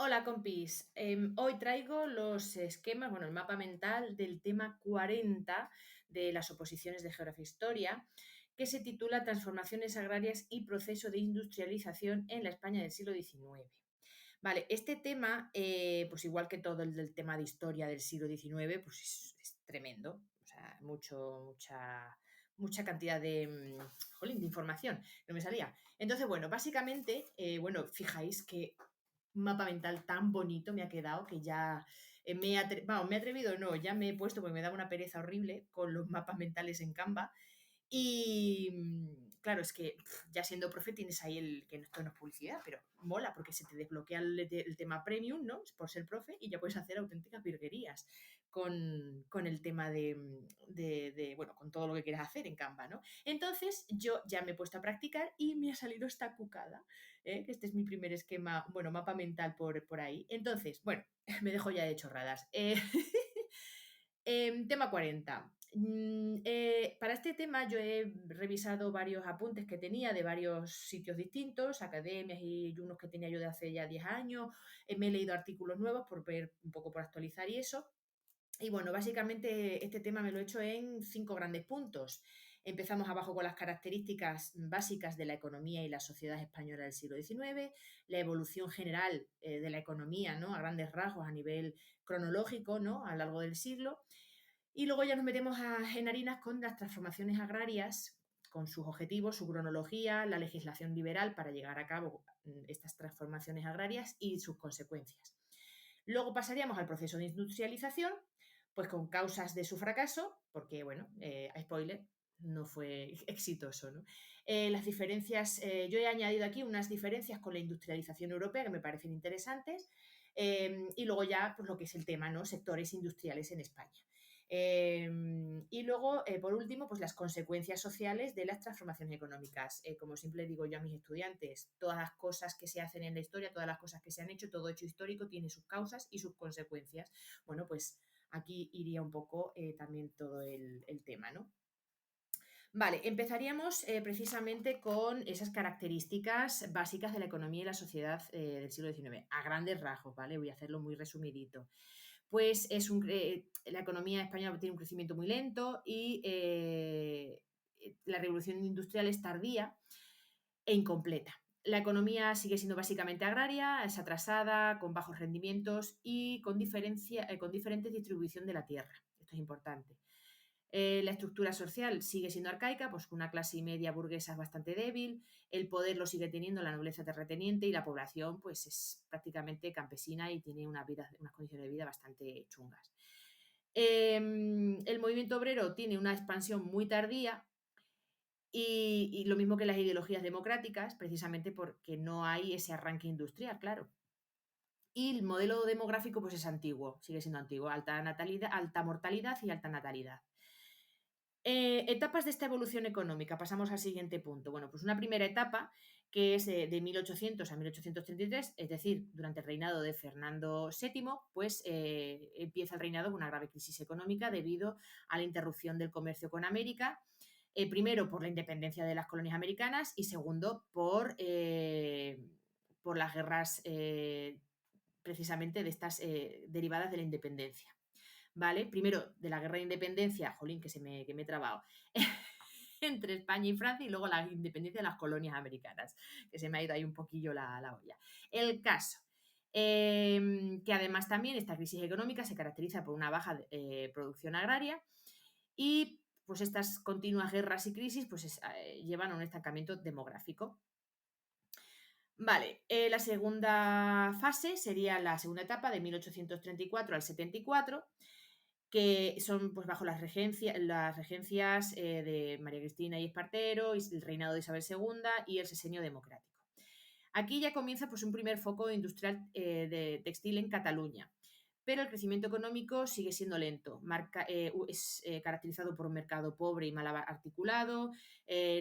Hola compis, hoy traigo los esquemas, bueno, el mapa mental del tema 40 de las oposiciones de Geografía e Historia, que se titula Transformaciones agrarias y proceso de industrialización en la España del siglo XIX. Vale, este tema, pues igual que todo el del tema de historia del siglo XIX, pues es tremendo, o sea, mucha cantidad de, jolín, de información, no me salía. Entonces, bueno, básicamente, bueno, fijáis que mapa mental tan bonito me ha quedado que ya vamos, me he atrevido, no, ya me he puesto, porque me daba una pereza horrible con los mapas mentales en Canva. Y claro, es que ya siendo profe tienes ahí que esto no es publicidad, pero mola porque se te desbloquea el tema premium, ¿no? Por ser profe y ya puedes hacer auténticas virguerías con el tema bueno, con todo lo que quieras hacer en Canva, ¿no? Entonces yo ya me he puesto a practicar y me ha salido esta cucada, que este es mi primer esquema, bueno, mapa mental por ahí. Entonces, bueno, me dejo ya de chorradas. Tema 40. Para este tema yo he revisado varios apuntes que tenía de varios sitios distintos, academias y unos que tenía yo de hace ya 10 años. Me he leído artículos nuevos por ver un poco por actualizar y eso. Y bueno, básicamente este tema me lo he hecho en 5 grandes puntos. Empezamos abajo con las características básicas de la economía y la sociedad española del siglo XIX, la evolución general de la economía, ¿no? A grandes rasgos a nivel cronológico, ¿no? A lo largo del siglo. Y luego ya nos metemos en harinas con las transformaciones agrarias, con sus objetivos, su cronología, la legislación liberal para llegar a cabo estas transformaciones agrarias y sus consecuencias. Luego pasaríamos al proceso de industrialización, pues con causas de su fracaso, porque, bueno, spoiler, no fue exitoso, ¿no? Las diferencias, yo he añadido aquí unas diferencias con la industrialización europea que me parecen interesantes, y luego ya, pues lo que es el tema, ¿no? Sectores industriales en España. Y luego, por último, pues las consecuencias sociales de las transformaciones económicas. Como siempre digo yo a mis estudiantes, todas las cosas que se hacen en la historia, todas las cosas que se han hecho, todo hecho histórico tiene sus causas y sus consecuencias. Bueno, pues aquí iría un poco también todo el tema, ¿no? Vale, empezaríamos precisamente con esas características básicas de la economía y la sociedad del siglo XIX, a grandes rasgos, ¿vale? Voy a hacerlo muy resumidito. Pues la economía española tiene un crecimiento muy lento y la revolución industrial es tardía e incompleta. La economía sigue siendo básicamente agraria, es atrasada, con bajos rendimientos y con diferente distribución de la tierra. Esto es importante. La estructura social sigue siendo arcaica, pues con una clase media burguesa bastante débil, el poder lo sigue teniendo la nobleza terrateniente y la población pues es prácticamente campesina y tiene unas condiciones de vida bastante chungas. El movimiento obrero tiene una expansión muy tardía y lo mismo que las ideologías democráticas, precisamente porque no hay ese arranque industrial, claro. Y el modelo demográfico pues es antiguo, sigue siendo antiguo, alta natalidad, alta mortalidad y alta natalidad. Etapas de esta evolución económica. Pasamos al siguiente punto. Bueno, pues una primera etapa que es de 1800 a 1833, es decir, durante el reinado de Fernando VII, pues empieza el reinado con una grave crisis económica debido a la interrupción del comercio con América. Primero, por la independencia de las colonias americanas y segundo, por las guerras precisamente de estas derivadas de la independencia. ¿Vale? Primero, de la guerra de independencia, jolín, que me he trabado, entre España y Francia y luego la independencia de las colonias americanas, que se me ha ido ahí un poquillo la olla. El caso, que además también esta crisis económica se caracteriza por una baja producción agraria y pues estas continuas guerras y crisis pues llevan a un estancamiento demográfico. Vale, la segunda fase sería la segunda etapa de 1834 al 74, que son pues bajo las regencias de María Cristina y Espartero, y el reinado de Isabel II y el sesenio democrático. Aquí ya comienza pues, un primer foco industrial de textil en Cataluña, pero el crecimiento económico sigue siendo lento. Es caracterizado por un mercado pobre y mal articulado,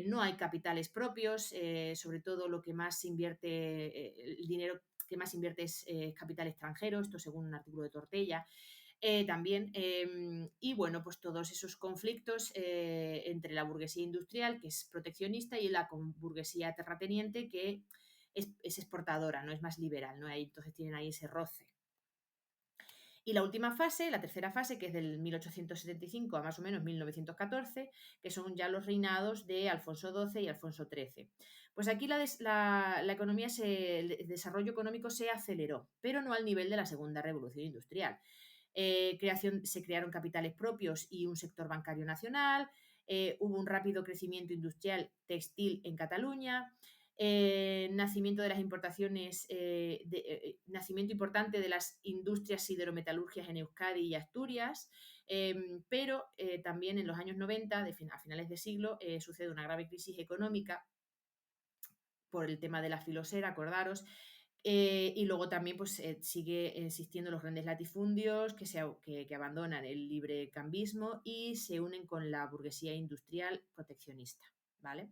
no hay capitales propios, sobre todo lo que más se invierte, el dinero que más invierte es capital extranjero, esto según un artículo de Tortella. También, y bueno, pues todos esos conflictos entre la burguesía industrial, que es proteccionista, y la burguesía terrateniente, que es exportadora, no es más liberal, ¿no? Ahí, entonces tienen ahí ese roce. Y la última fase, la tercera fase, que es del 1875 a más o menos 1914, que son ya los reinados de Alfonso XII y Alfonso XIII. Pues aquí la economía, el desarrollo económico se aceleró, pero no al nivel de la segunda revolución industrial. Se crearon capitales propios y un sector bancario nacional, hubo un rápido crecimiento industrial textil en Cataluña, nacimiento de las importaciones, nacimiento importante de las industrias siderometalurgias en Euskadi y Asturias, pero también en los años 90, a finales de siglo, sucede una grave crisis económica por el tema de la filosera, acordaros, y luego también pues, sigue existiendo los grandes latifundios que abandonan el libre cambismo y se unen con la burguesía industrial proteccionista. ¿Vale?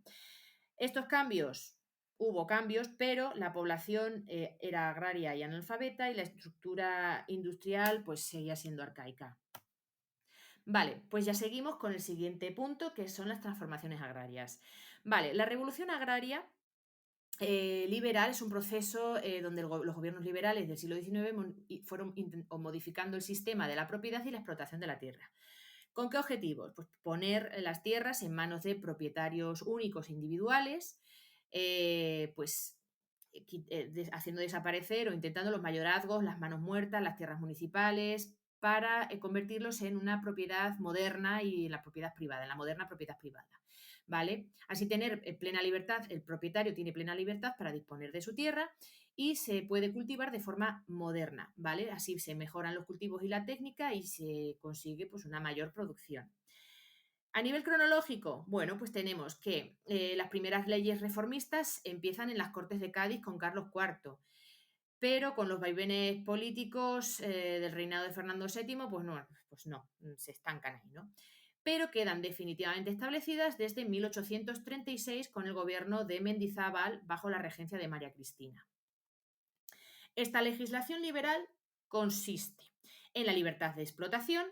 Estos cambios, hubo cambios, pero la población era agraria y analfabeta y la estructura industrial pues seguía siendo arcaica. Vale, pues ya seguimos con el siguiente punto, que son las transformaciones agrarias. Vale, la revolución agraria liberal es un proceso donde los gobiernos liberales del siglo XIX fueron modificando el sistema de la propiedad y la explotación de la tierra. ¿Con qué objetivos? Pues poner las tierras en manos de propietarios únicos individuales, pues haciendo desaparecer o intentando los mayorazgos, las manos muertas, las tierras municipales, para convertirlos en una propiedad moderna y en la propiedad privada, en la moderna propiedad privada. ¿Vale? Así tener plena libertad, el propietario tiene plena libertad para disponer de su tierra y se puede cultivar de forma moderna, ¿vale? Así se mejoran los cultivos y la técnica y se consigue pues, una mayor producción. A nivel cronológico, bueno, pues tenemos que las primeras leyes reformistas empiezan en las Cortes de Cádiz con Carlos IV, pero con los vaivenes políticos del reinado de Fernando VII, pues no, se estancan ahí, ¿no? Pero quedan definitivamente establecidas desde 1836 con el gobierno de Mendizábal bajo la regencia de María Cristina. Esta legislación liberal consiste en la libertad de explotación,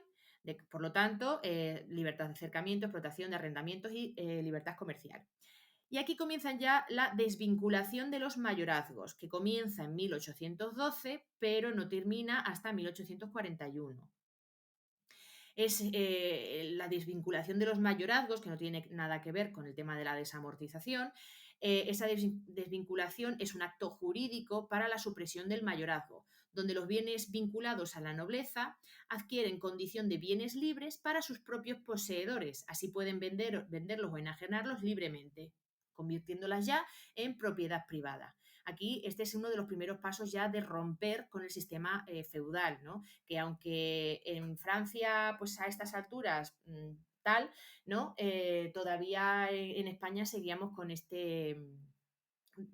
por lo tanto, libertad de acercamiento, explotación, de arrendamientos y libertad comercial. Y aquí comienzan ya la desvinculación de los mayorazgos, que comienza en 1812, pero no termina hasta 1841. Es la desvinculación de los mayorazgos, que no tiene nada que ver con el tema de la desamortización. Esa desvinculación es un acto jurídico para la supresión del mayorazgo, donde los bienes vinculados a la nobleza adquieren condición de bienes libres para sus propios poseedores. Así pueden venderlos o enajenarlos libremente, convirtiéndolas ya en propiedad privada. Aquí este es uno de los primeros pasos ya de romper con el sistema feudal, ¿no? Que aunque en Francia, pues a estas alturas tal, ¿no? Todavía en España seguíamos con este...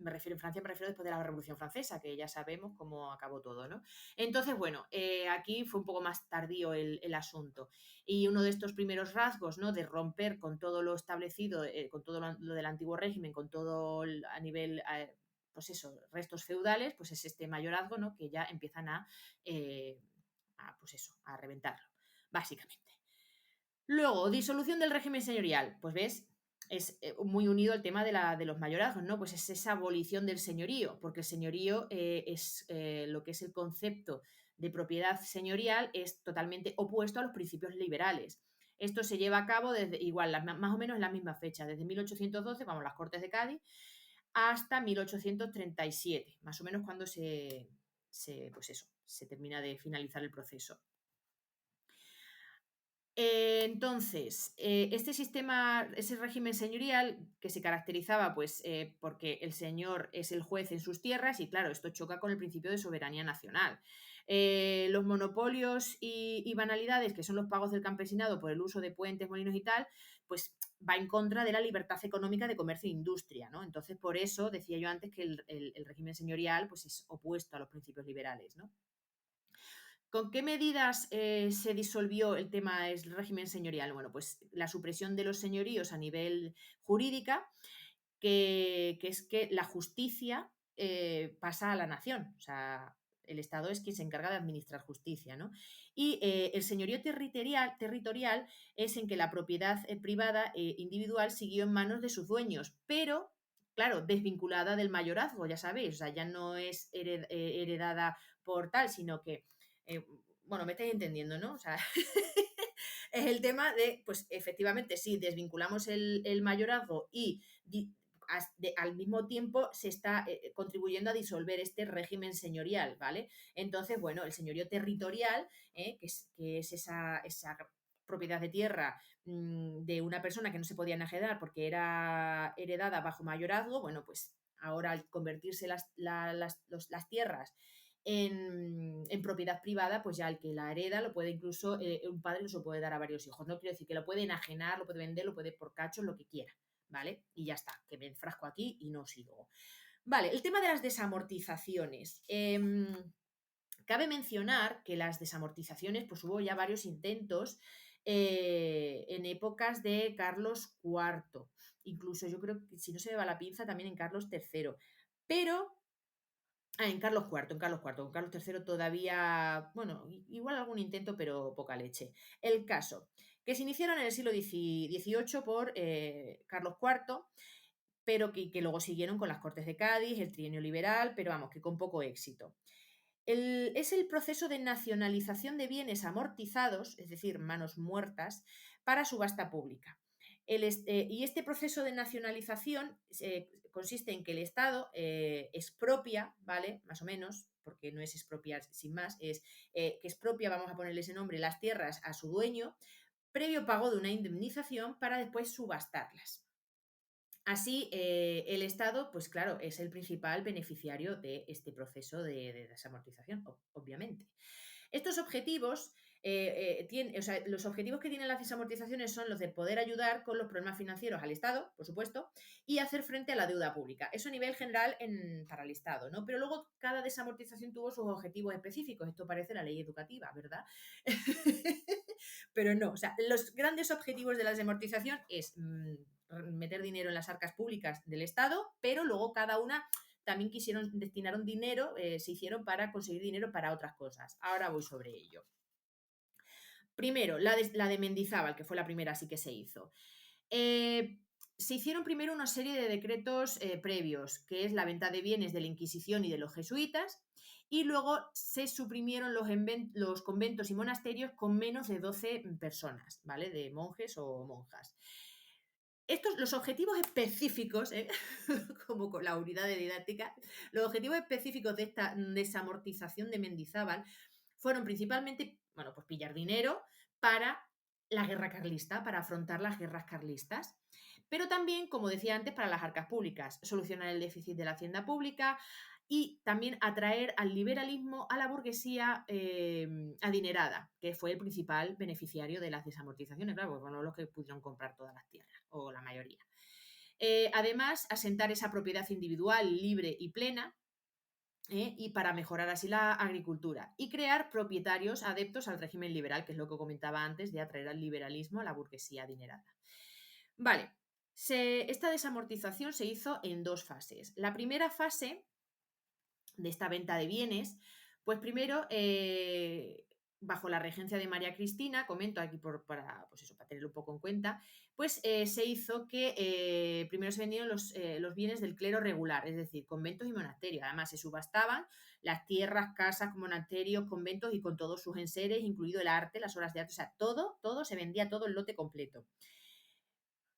Me refiero en Francia, me refiero después de la Revolución Francesa, que ya sabemos cómo acabó todo, ¿no? Entonces, bueno, aquí fue un poco más tardío el asunto. Y uno de estos primeros rasgos, ¿no? De romper con todo lo establecido, con todo lo del antiguo régimen, con todo a nivel pues eso, restos feudales, pues es este mayorazgo, ¿no? Que ya empiezan pues eso, a reventarlo, básicamente. Luego, disolución del régimen señorial. Pues ves, es muy unido al tema de los mayorazgos, ¿no? Pues es esa abolición del señorío, porque el señorío es lo que es el concepto de propiedad señorial, es totalmente opuesto a los principios liberales. Esto se lleva a cabo desde, igual, más o menos en la misma fecha, desde 1812, vamos, las Cortes de Cádiz, hasta 1837, más o menos cuando pues eso, se termina de finalizar el proceso. Entonces, este sistema, ese régimen señorial que se caracterizaba pues, porque el señor es el juez en sus tierras y claro, esto choca con el principio de soberanía nacional. Los monopolios y banalidades, que son los pagos del campesinado por el uso de puentes, molinos y tal, pues va en contra de la libertad económica de comercio e industria, ¿no? Entonces, por eso decía yo antes que el régimen señorial pues, es opuesto a los principios liberales, ¿no? ¿Con qué medidas se disolvió el tema del régimen señorial? Bueno, pues la supresión de los señoríos a nivel jurídica, que es que la justicia pasa a la nación. O sea, el Estado es quien se encarga de administrar justicia, ¿no? Y el señorío territorial es en que la propiedad privada individual siguió en manos de sus dueños, pero claro, desvinculada del mayorazgo, ya sabéis, o sea, ya no es heredada por tal, sino que, eh, bueno, me estáis entendiendo, ¿no? O sea, es el tema de, pues efectivamente, sí, desvinculamos el mayorazgo y al mismo tiempo se está contribuyendo a disolver este régimen señorial, ¿vale? Entonces, bueno, el señorío territorial, que es esa propiedad de tierra de una persona que no se podía enajedar porque era heredada bajo mayorazgo, bueno, pues ahora al convertirse las tierras en propiedad privada, pues ya el que la hereda lo puede incluso, un padre lo puede dar a varios hijos. No quiero decir que lo puede enajenar, lo puede vender, lo puede por cachos, lo que quiera, ¿vale? Y ya está, que me enfrasco aquí y no sigo. Vale, el tema de las desamortizaciones. Cabe mencionar que las desamortizaciones, pues hubo ya varios intentos en épocas de Carlos IV, incluso yo creo que si no se me va la pinza también en Carlos III, pero en Carlos IV, en Carlos IV, con Carlos III todavía, bueno, igual algún intento, pero poca leche. El caso, que se iniciaron en el siglo XVIII por Carlos IV, pero que luego siguieron con las Cortes de Cádiz, el trienio liberal, pero vamos, que con poco éxito. Es el proceso de nacionalización de bienes amortizados, es decir, manos muertas, para subasta pública. Y este proceso de nacionalización consiste en que el Estado expropia, ¿vale? Más o menos, porque no es expropiar sin más, es que expropia, vamos a ponerle ese nombre, las tierras a su dueño, previo pago de una indemnización para después subastarlas. Así, el Estado, pues claro, es el principal beneficiario de este proceso de desamortización, obviamente. Estos objetivos, o sea, los objetivos que tienen las desamortizaciones son los de poder ayudar con los problemas financieros al Estado, por supuesto, y hacer frente a la deuda pública. Eso a nivel general para el Estado, ¿no? Pero luego cada desamortización tuvo sus objetivos específicos. Esto parece la ley educativa, ¿verdad? Pero no, o sea, los grandes objetivos de la desamortización es meter dinero en las arcas públicas del Estado, pero luego cada una también destinaron dinero, se hicieron para conseguir dinero para otras cosas. Ahora voy sobre ello. Primero, la de Mendizábal, que fue la primera sí que se hizo. Se hicieron primero una serie de decretos previos, que es la venta de bienes de la Inquisición y de los jesuitas, y luego se suprimieron los conventos y monasterios con menos de 12 personas, ¿vale? De monjes o monjas. Los objetivos específicos, como con la unidad de didáctica, los objetivos específicos de esta desamortización de Mendizábal fueron principalmente, bueno, pues pillar dinero para la guerra carlista, para afrontar las guerras carlistas, pero también, como decía antes, para las arcas públicas, solucionar el déficit de la hacienda pública y también atraer al liberalismo a la burguesía adinerada, que fue el principal beneficiario de las desamortizaciones, claro, porque fueron los que pudieron comprar todas las tierras, o la mayoría. Además, asentar esa propiedad individual, libre y plena, y para mejorar así la agricultura y crear propietarios adeptos al régimen liberal, que es lo que comentaba antes de atraer al liberalismo a la burguesía adinerada. Vale, esta desamortización se hizo en dos fases. La primera fase de esta venta de bienes, pues primero, bajo la regencia de María Cristina, comento aquí para tenerlo un poco en cuenta, pues se hizo que primero se vendieron los bienes del clero regular, es decir, conventos y monasterios. Además, se subastaban las tierras, casas, monasterios, conventos y con todos sus enseres, incluido el arte, las obras de arte, o sea, todo se vendía, todo el lote completo.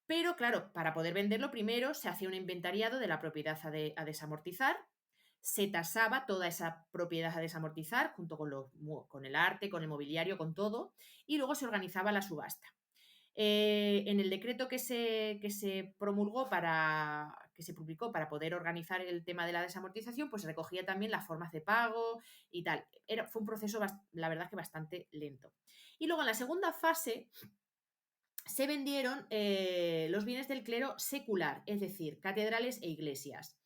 Pero claro, para poder venderlo primero se hacía un inventariado de la propiedad a desamortizar, se tasaba toda esa propiedad a desamortizar junto con el arte, con el mobiliario, con todo, y luego se organizaba la subasta. En el decreto que se promulgó que se publicó para poder organizar el tema de la desamortización, pues recogía también las formas de pago y tal. Fue un proceso, la verdad, que bastante lento. Y luego en la segunda fase se vendieron los bienes del clero secular, es decir, catedrales e iglesias.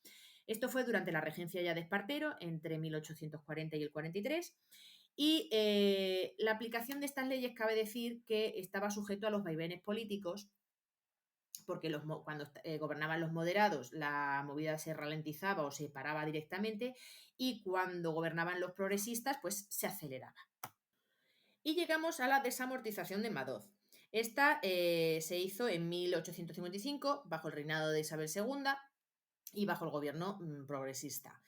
Esto fue durante la regencia ya de Espartero, entre 1840 y el 43, y la aplicación de estas leyes cabe decir que estaba sujeto a los vaivenes políticos, porque cuando gobernaban los moderados la movida se ralentizaba o se paraba directamente, y cuando gobernaban los progresistas pues se aceleraba. Y llegamos a la desamortización de Madoz. Esta se hizo en 1855 bajo el reinado de Isabel II y bajo el gobierno progresista.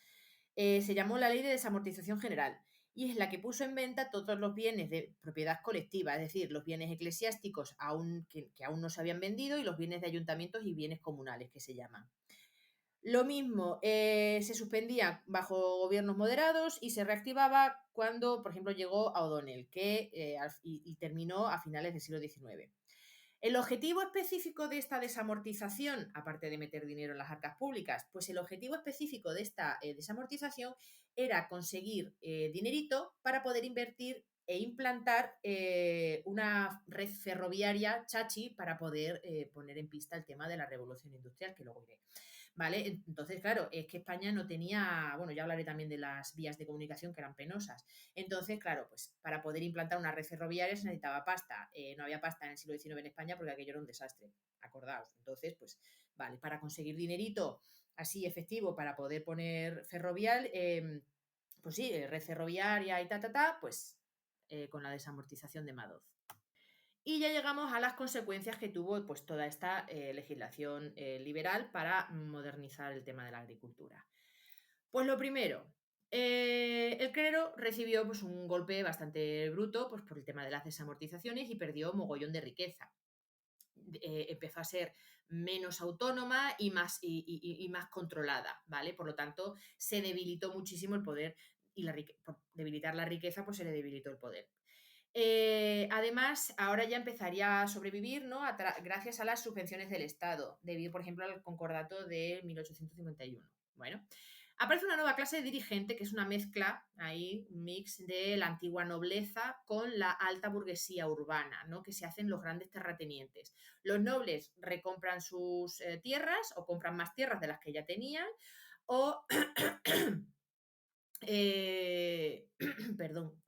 Se llamó la Ley de Desamortización General y es la que puso en venta todos los bienes de propiedad colectiva, es decir, los bienes eclesiásticos que aún no se habían vendido y los bienes de ayuntamientos y bienes comunales, que se llaman. Lo mismo, se suspendía bajo gobiernos moderados y se reactivaba cuando, por ejemplo, llegó a O'Donnell, y terminó a finales del siglo XIX. El objetivo específico de esta desamortización, aparte de meter dinero en las arcas públicas, pues el objetivo específico de esta desamortización era conseguir dinerito para poder invertir e implantar una red ferroviaria chachi para poder poner en pista el tema de la revolución industrial, que luego iré. ¿Vale? Entonces, claro, es que España no tenía, bueno, ya hablaré también de las vías de comunicación que eran penosas. Entonces, claro, pues para poder implantar una red ferroviaria se necesitaba pasta. No había pasta en el siglo XIX en España porque aquello era un desastre, acordaos. Entonces, pues, vale, para conseguir dinerito así efectivo para poder poner ferrovial, pues sí, red ferroviaria y pues con la desamortización de Madoz. Y ya llegamos a las consecuencias que tuvo pues, toda esta legislación liberal para modernizar el tema de la agricultura. Pues lo primero, el clero recibió pues, un golpe bastante bruto pues, por el tema de las desamortizaciones y perdió mogollón de riqueza. Empezó a ser menos autónoma y más controlada, ¿vale? Por lo tanto, se debilitó muchísimo el poder y por debilitar la riqueza, pues se le debilitó el poder. Además, ahora ya empezaría a sobrevivir, ¿no? Gracias a las subvenciones del Estado, debido, por ejemplo, al concordato de 1851. Bueno, aparece una nueva clase de dirigente que es una mezcla, ahí, un mix de la antigua nobleza con la alta burguesía urbana, ¿no? Que se hacen los grandes terratenientes. Los nobles recompran sus tierras o compran más tierras de las que ya tenían o... perdón,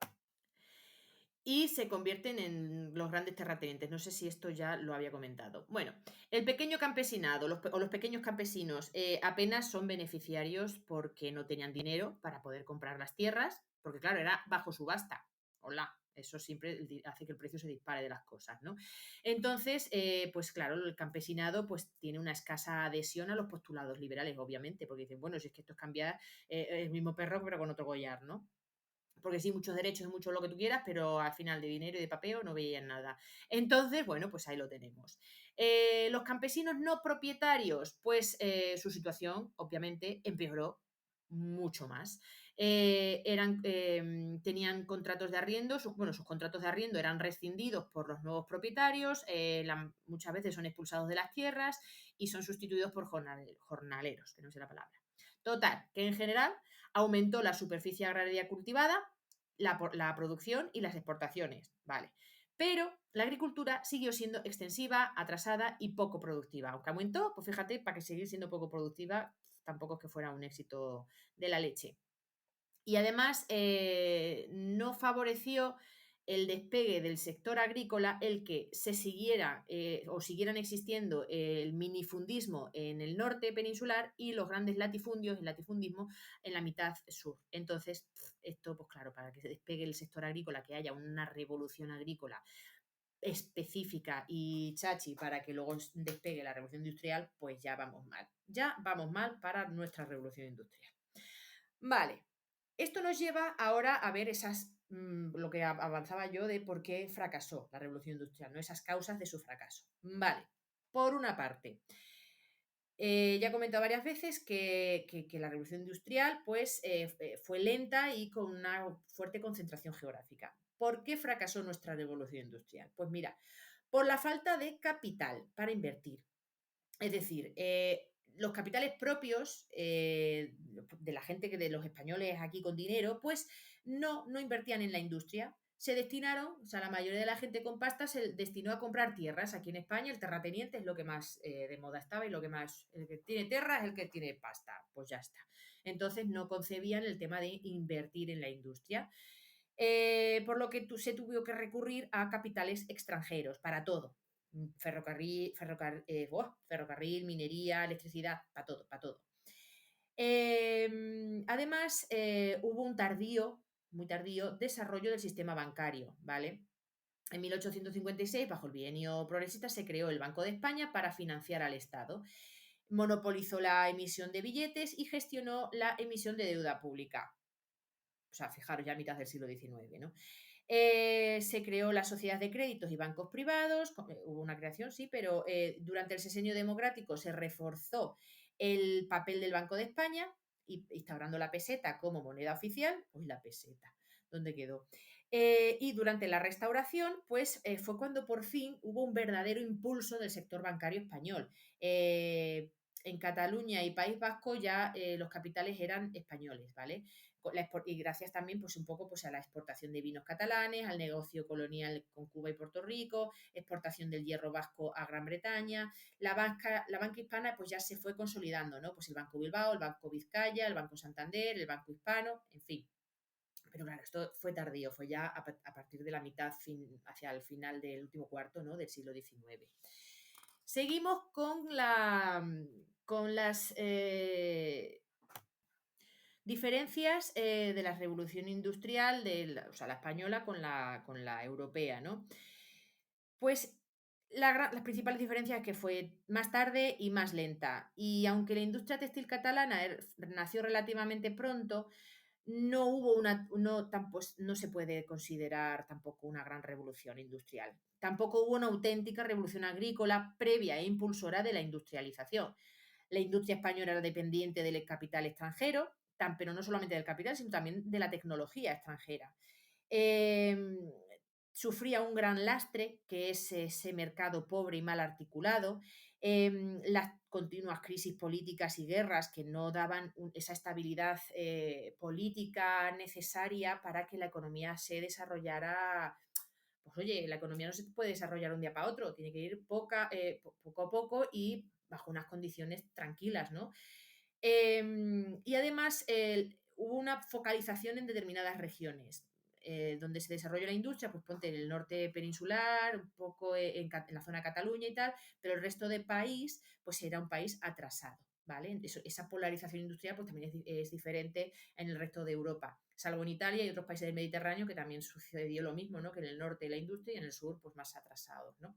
y se convierten en los grandes terratenientes. No sé si esto ya lo había comentado. Bueno, el pequeño campesinado o los pequeños campesinos apenas son beneficiarios porque no tenían dinero para poder comprar las tierras, porque claro, era bajo subasta. Hola, eso siempre hace que el precio se dispare de las cosas, ¿no? Entonces, pues claro, el campesinado pues tiene una escasa adhesión a los postulados liberales, obviamente, porque dicen, bueno, si es que esto es cambiar el mismo perro pero con otro collar, ¿no? Porque sí, muchos derechos y mucho lo que tú quieras, pero al final de dinero y de papeo no veían nada. Entonces, bueno, pues ahí lo tenemos. Los campesinos no propietarios, pues su situación, obviamente, empeoró mucho más. Tenían contratos de arriendo, sus contratos de arriendo eran rescindidos por los nuevos propietarios, muchas veces son expulsados de las tierras y son sustituidos por jornaleros, que no sé la palabra. Total, que en general aumentó la superficie agraria cultivada, la producción y las exportaciones, ¿vale? Pero la agricultura siguió siendo extensiva, atrasada y poco productiva. Aunque aumentó, pues fíjate, para que seguir siendo poco productiva, tampoco es que fuera un éxito de la leche. Y además no favoreció el despegue del sector agrícola el que se siguiera o siguieran existiendo el minifundismo en el norte peninsular y los grandes latifundios, el latifundismo, en la mitad sur. Entonces, esto, pues claro, para que se despegue el sector agrícola, que haya una revolución agrícola específica y chachi para que luego despegue la revolución industrial, pues ya vamos mal. Ya vamos mal para nuestra revolución industrial. Vale, esto nos lleva ahora a ver lo que avanzaba yo de por qué fracasó la revolución industrial, ¿no? Esas causas de su fracaso. Vale, por una parte, ya he comentado varias veces que la revolución industrial pues, fue lenta y con una fuerte concentración geográfica. ¿Por qué fracasó nuestra revolución industrial? Pues mira, por la falta de capital para invertir. Es decir, los capitales propios de la gente, de los españoles aquí con dinero, pues no invertían en la industria. Se destinaron, o sea, la mayoría de la gente con pasta se destinó a comprar tierras. Aquí en España el terrateniente es lo que más de moda estaba y lo que más, el que tiene tierra es el que tiene pasta. Pues ya está. Entonces no concebían el tema de invertir en la industria. Por lo que se tuvo que recurrir a capitales extranjeros para todo. Ferrocarril, minería, electricidad, para todo, para todo. Además, hubo un muy tardío, desarrollo del sistema bancario, ¿vale? En 1856, bajo el bienio progresista, se creó el Banco de España para financiar al Estado. monopolizó la emisión de billetes y gestionó la emisión de deuda pública. O sea, fijaros, ya a mitad del siglo XIX, ¿no? Se creó la sociedad de créditos y bancos privados, hubo una creación, sí, pero durante el sexenio democrático se reforzó el papel del Banco de España, instaurando la peseta como moneda oficial. Uy, la peseta, ¿dónde quedó? Y durante la restauración, pues fue cuando por fin hubo un verdadero impulso del sector bancario español. En Cataluña y País Vasco ya los capitales eran españoles, ¿vale? Y gracias también pues un poco pues a la exportación de vinos catalanes, al negocio colonial con Cuba y Puerto Rico, exportación del hierro vasco a Gran Bretaña. La banca hispana pues ya se fue consolidando, ¿no? Pues el Banco Bilbao, el Banco Vizcaya, el Banco Santander, el Banco Hispano, en fin. Pero claro, esto fue tardío, fue ya a partir de la mitad, hacia el final del último cuarto, ¿no? Del siglo XIX. Seguimos con las diferencias de la revolución industrial, o sea, la española con la europea, ¿no? Pues las principales diferencias es que fue más tarde y más lenta. Y aunque la industria textil catalana nació relativamente pronto, no hubo pues, no se puede considerar tampoco una gran revolución industrial. Tampoco hubo una auténtica revolución agrícola previa e impulsora de la industrialización. La industria española era dependiente del capital extranjero, pero no solamente del capital, sino también de la tecnología extranjera. Eh, Sufría un gran lastre, que es ese mercado pobre y mal articulado, las continuas crisis políticas y guerras que no daban esa estabilidad política necesaria para que la economía se desarrollara. Pues oye, la economía no se puede desarrollar un día para otro, tiene que ir poco a poco y bajo unas condiciones tranquilas, ¿no? Y además hubo una focalización en determinadas regiones. Donde se desarrolla la industria, pues ponte en el norte peninsular, un poco en la zona de Cataluña y tal, pero el resto del país, pues era un país atrasado, ¿vale? Esa polarización industrial pues también es diferente en el resto de Europa, salvo en Italia y otros países del Mediterráneo que también sucedió lo mismo, ¿no? Que en el norte la industria y en el sur pues más atrasados, ¿no?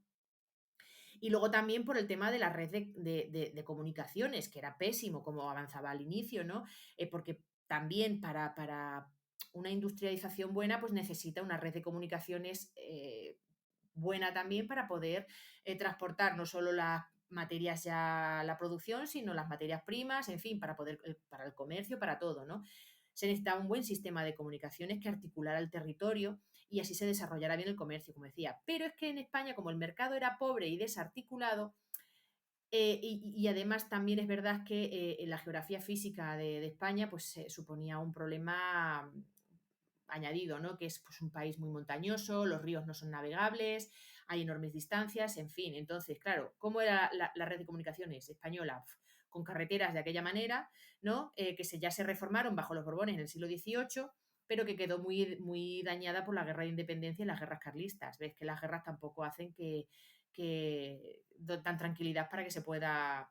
Y luego también por el tema de la red de comunicaciones, que era pésimo como avanzaba al inicio, ¿no? Porque también para una industrialización buena, pues necesita una red de comunicaciones buena también para poder transportar no solo las materias ya, la producción, sino las materias primas, en fin, para el comercio, para todo, ¿no? Se necesitaba un buen sistema de comunicaciones que articulara el territorio y así se desarrollara bien el comercio, como decía. Pero es que en España, como el mercado era pobre y desarticulado, y además también es verdad que en la geografía física de España pues suponía un problema añadido, ¿no? Que es pues, un país muy montañoso, los ríos no son navegables, hay enormes distancias, en fin. Entonces, claro, ¿cómo era la red de comunicaciones española? Con carreteras de aquella manera, ¿no? Que ya se reformaron bajo los Borbones en el siglo XVIII, pero que quedó muy, muy dañada por la guerra de independencia y las guerras carlistas. Ves que las guerras tampoco hacen que dan tranquilidad para que se pueda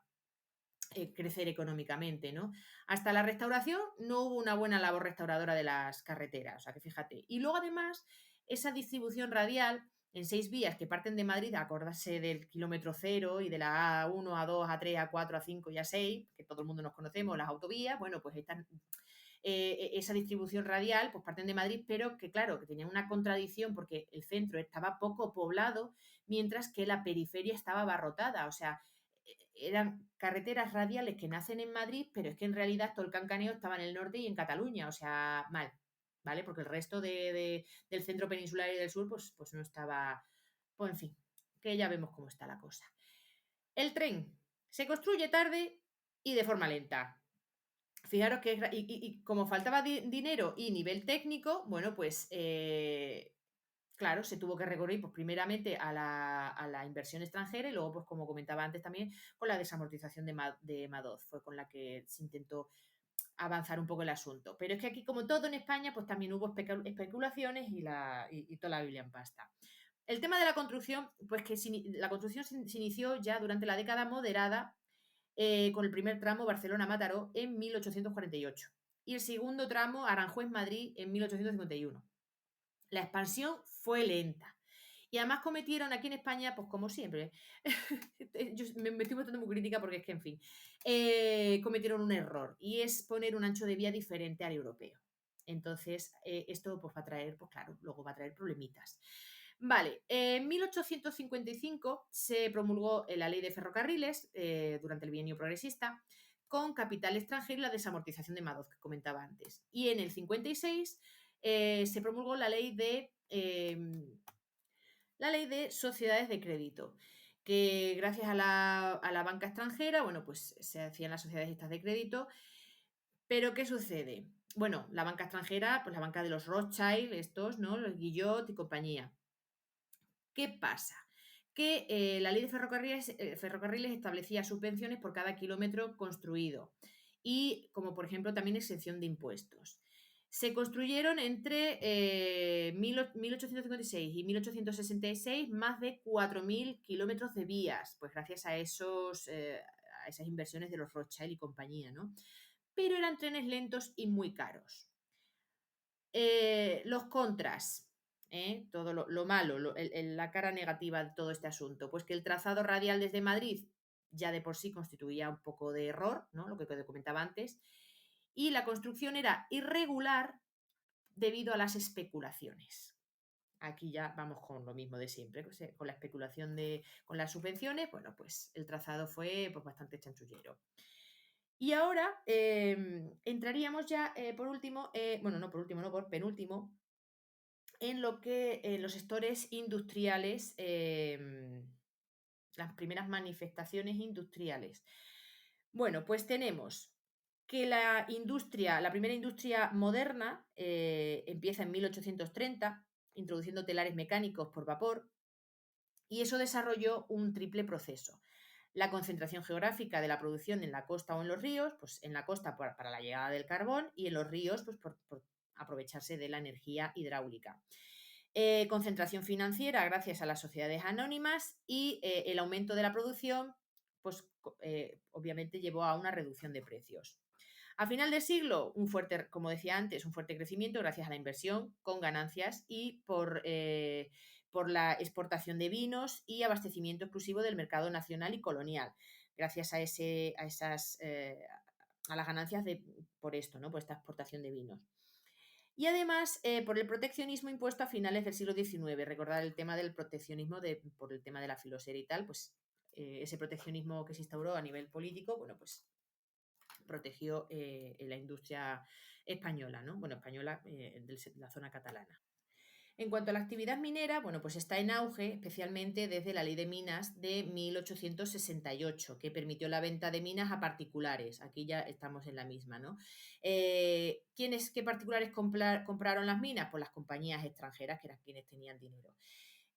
crecer económicamente, ¿no? Hasta la restauración no hubo una buena labor restauradora de las carreteras, o sea que fíjate. Y luego además, esa distribución radial en 6 vías que parten de Madrid, acordarse del kilómetro cero y de la A1, A2, A3, A4, A5 y A6, que todo el mundo nos conocemos, las autovías, bueno, pues esa distribución radial, pues parten de Madrid, pero que claro, que tenían una contradicción porque el centro estaba poco poblado, mientras que la periferia estaba abarrotada, o sea, eran carreteras radiales que nacen en Madrid, pero es que en realidad todo el cancaneo estaba en el norte y en Cataluña, o sea, mal, ¿vale? Porque el resto del centro peninsular y del sur, pues no estaba, pues en fin, que ya vemos cómo está la cosa. El tren se construye tarde y de forma lenta. Fijaros que, y como faltaba dinero y nivel técnico, bueno, pues claro, se tuvo que recurrir pues, primeramente a la inversión extranjera y luego, pues como comentaba antes también, con la desamortización de Madoz, fue con la que se intentó avanzar un poco el asunto. Pero es que aquí, como todo en España, pues también hubo especulaciones y toda la Biblia en pasta. El tema de la construcción, pues que la construcción se inició ya durante la década moderada con el primer tramo Barcelona-Mataró en 1848 y el segundo tramo Aranjuez-Madrid en 1851. La expansión fue lenta Y además cometieron aquí en España, pues como siempre, yo me estoy mostrando muy crítica porque es que, en fin, cometieron un error y es poner un ancho de vía diferente al europeo. Entonces, esto pues va a traer, pues claro, luego va a traer problemitas. Vale, en 1855 se promulgó la ley de ferrocarriles durante el bienio progresista con capital extranjero y la desamortización de Madoz que comentaba antes. Y en el 56 se promulgó la ley de sociedades de crédito, que gracias a la banca extranjera, bueno, pues se hacían las sociedades estas de crédito. Pero, ¿qué sucede? Bueno, la banca extranjera, pues la banca de los Rothschild, estos, ¿no? Los Guillot y compañía. ¿Qué pasa? Que la ley de ferrocarriles establecía subvenciones por cada kilómetro construido y, como por ejemplo, también exención de impuestos. Se construyeron entre 1856 y 1866 más de 4.000 kilómetros de vías, pues gracias a a esas inversiones de los Rothschild y compañía, ¿no? Pero eran trenes lentos y muy caros. Los contras, todo lo malo, la cara negativa de todo este asunto, pues que el trazado radial desde Madrid ya de por sí constituía un poco de error, ¿no? Lo que te comentaba antes, y la construcción era irregular debido a las especulaciones. Aquí ya vamos con lo mismo de siempre, con la especulación con las subvenciones, bueno, pues el trazado fue pues, bastante chanchullero. Y ahora entraríamos ya, por último, bueno, no por último, no por penúltimo, en lo que los sectores industriales, las primeras manifestaciones industriales. Bueno, pues tenemos que la primera industria moderna empieza en 1830, introduciendo telares mecánicos por vapor, y eso desarrolló un triple proceso. La concentración geográfica de la producción en la costa o en los ríos, pues en la costa para la llegada del carbón y en los ríos pues por aprovecharse de la energía hidráulica. Concentración financiera gracias a las sociedades anónimas y el aumento de la producción, pues obviamente llevó a una reducción de precios. A final de siglo, como decía antes, un fuerte crecimiento gracias a la inversión con ganancias y por la exportación de vinos y abastecimiento exclusivo del mercado nacional y colonial, gracias a las ganancias por esto, ¿no? Por esta exportación de vinos. Y además, por el proteccionismo impuesto a finales del siglo XIX. Recordar el tema del proteccionismo por el tema de la filosería y tal, pues ese proteccionismo que se instauró a nivel político, bueno, pues protegió la industria española, ¿no? Bueno, española de la zona catalana. En cuanto a la actividad minera, bueno, pues está en auge, especialmente desde la Ley de Minas de 1868, que permitió la venta de minas a particulares. Aquí ya estamos en la misma, ¿no? ¿Qué particulares compraron las minas? Pues las compañías extranjeras, que eran quienes tenían dinero.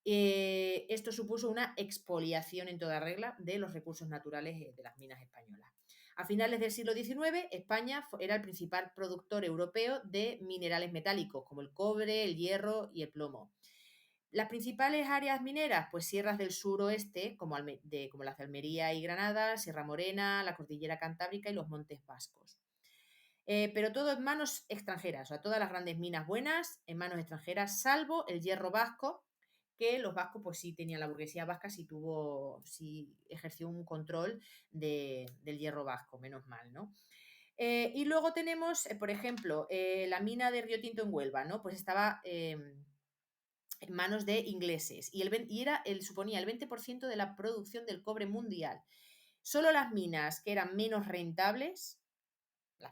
Esto supuso una expoliación en toda regla de los recursos naturales de las minas españolas. A finales del siglo XIX, España era el principal productor europeo de minerales metálicos, como el cobre, el hierro y el plomo. Las principales áreas mineras, pues sierras del suroeste, como las de Almería y Granada, Sierra Morena, la Cordillera Cantábrica y los Montes Vascos. Pero todo en manos extranjeras, o sea, todas las grandes minas buenas en manos extranjeras, salvo el hierro vasco, que los vascos, pues sí tenían, la burguesía vasca sí ejerció un control del hierro vasco, menos mal, ¿no? Y luego tenemos, por ejemplo, la mina de Río Tinto en Huelva, ¿no? Pues estaba en manos de ingleses y suponía el 20% de la producción del cobre mundial. Solo las minas que eran las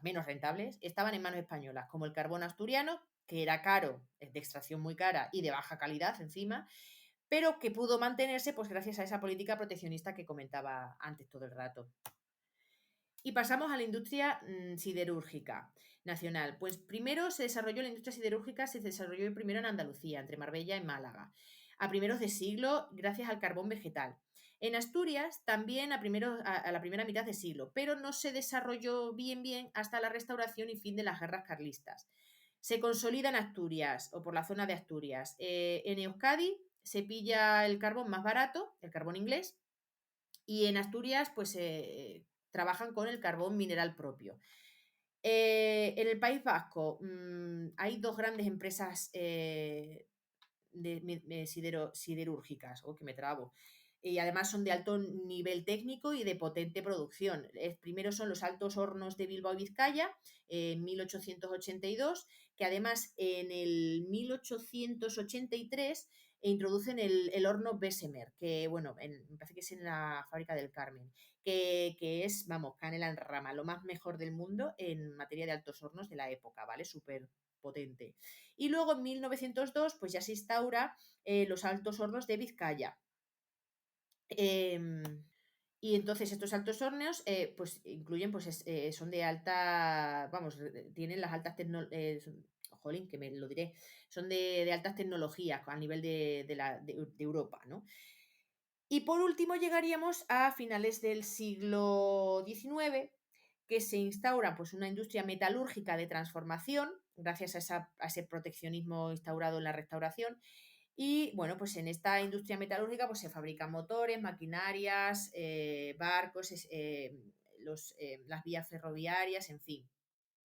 menos rentables, estaban en manos españolas, como el carbón asturiano, que era caro, es de extracción muy cara y de baja calidad encima, pero que pudo mantenerse pues gracias a esa política proteccionista que comentaba antes todo el rato. Y pasamos a la industria siderúrgica nacional. Pues primero la industria siderúrgica se desarrolló primero en Andalucía, entre Marbella y Málaga, a primeros de siglo gracias al carbón vegetal. En Asturias también a la primera mitad de siglo, pero no se desarrolló bien hasta la restauración y fin de las guerras carlistas. Se consolida en Asturias o por la zona de Asturias. En Euskadi se pilla el carbón más barato, el carbón inglés, y en Asturias pues trabajan con el carbón mineral propio. En el País Vasco hay dos grandes empresas siderúrgicas, o que me trabo. Y además son de alto nivel técnico y de potente producción. Primero son los Altos Hornos de Bilbao y Vizcaya, en 1882, que además en el 1883 introducen el horno Bessemer, que bueno, me parece que es en la fábrica del Carmen, que es, vamos, canela en rama, lo más mejor del mundo en materia de altos hornos de la época, ¿vale? Súper potente. Y luego en 1902, pues ya se instaura los altos hornos de Vizcaya. Y entonces estos altos hornos, pues incluyen, pues son de alta, vamos, tienen las altas tecnologías, jolín, que me lo diré, son de altas tecnologías a nivel de Europa, ¿no? Y por último llegaríamos a finales del siglo XIX, que se instaura pues, una industria metalúrgica de transformación, gracias a ese proteccionismo instaurado en la restauración. Y bueno, pues en esta industria metalúrgica pues, se fabrican motores, maquinarias, barcos, las vías ferroviarias, en fin.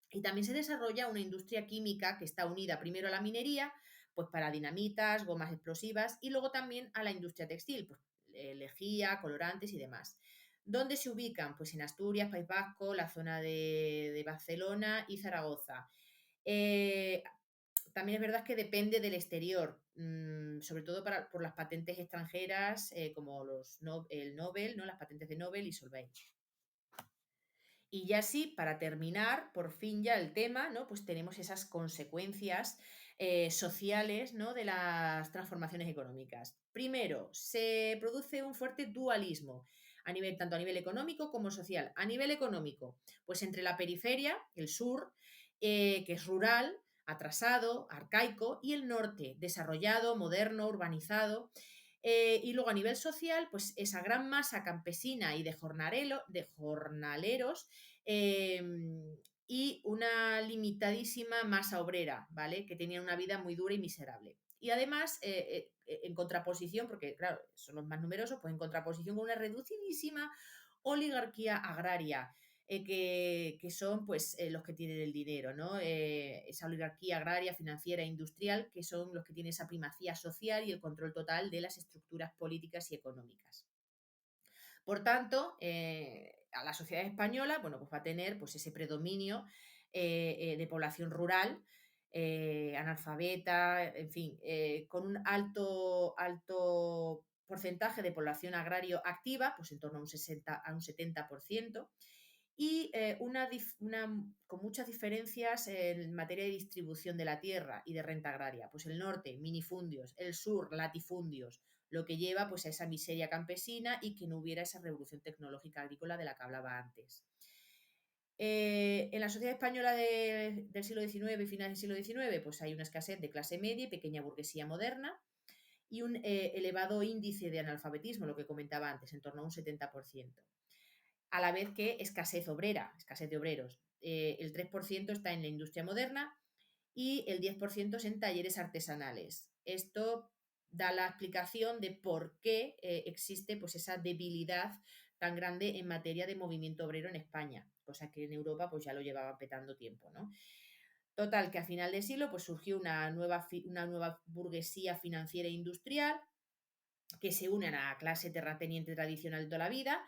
Y también se desarrolla una industria química que está unida primero a la minería, pues para dinamitas, gomas explosivas, y luego también a la industria textil, pues lejía, colorantes y demás. ¿Dónde se ubican? Pues en Asturias, País Vasco, la zona de Barcelona y Zaragoza. Eh, También es verdad que depende del exterior, sobre todo por las patentes extranjeras, como el Nobel, ¿no? Las patentes de Nobel y Solvay. Y ya sí, para terminar, por fin ya el tema, ¿no? Pues tenemos esas consecuencias sociales, ¿no? De las transformaciones económicas. Primero, se produce un fuerte dualismo tanto a nivel económico como social. A nivel económico, pues entre la periferia, el sur, que es rural, atrasado, arcaico, y el norte, desarrollado, moderno, urbanizado. Y luego a nivel social, pues esa gran masa campesina y de jornaleros, eh, y una limitadísima masa obrera, ¿vale? Que tenían una vida muy dura y miserable. Y además, en contraposición, porque claro, son los más numerosos, pues en contraposición con una reducidísima oligarquía agraria, que son pues los que tienen el dinero, ¿no? Esa oligarquía agraria, financiera e industrial, que son los que tienen esa primacía social y el control total de las estructuras políticas y económicas. Por tanto, a la sociedad española, bueno, pues va a tener pues, ese predominio de población rural, analfabeta, en fin, con un alto porcentaje de población agrario activa, pues en torno a un 70%, y con muchas diferencias en materia de distribución de la tierra y de renta agraria. Pues el norte, minifundios, el sur, latifundios, lo que lleva pues, a esa miseria campesina y que no hubiera esa revolución tecnológica agrícola de la que hablaba antes. En la sociedad española del siglo XIX y finales del siglo XIX, pues hay una escasez de clase media y pequeña burguesía moderna y un elevado índice de analfabetismo, lo que comentaba antes, en torno a un 70%. A la vez que escasez obrera, escasez de obreros. El 3% está en la industria moderna y el 10% es en talleres artesanales. Esto da la explicación de por qué existe pues, esa debilidad tan grande en materia de movimiento obrero en España, cosa que en Europa pues, ya lo llevaba petando tiempo, ¿no? Total, que a final de siglo pues, surgió una nueva burguesía financiera e industrial que se une a la clase terrateniente tradicional de toda la vida,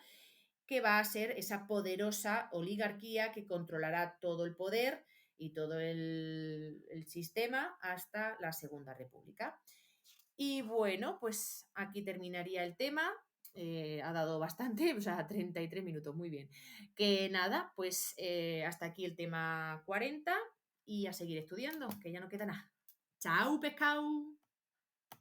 que va a ser esa poderosa oligarquía que controlará todo el poder y todo el sistema hasta la Segunda República. Y bueno, pues aquí terminaría el tema. Ha dado bastante, o sea, 33 minutos, muy bien. Que nada, pues hasta aquí el tema 40 y a seguir estudiando, que ya no queda nada. ¡Chao, pescado!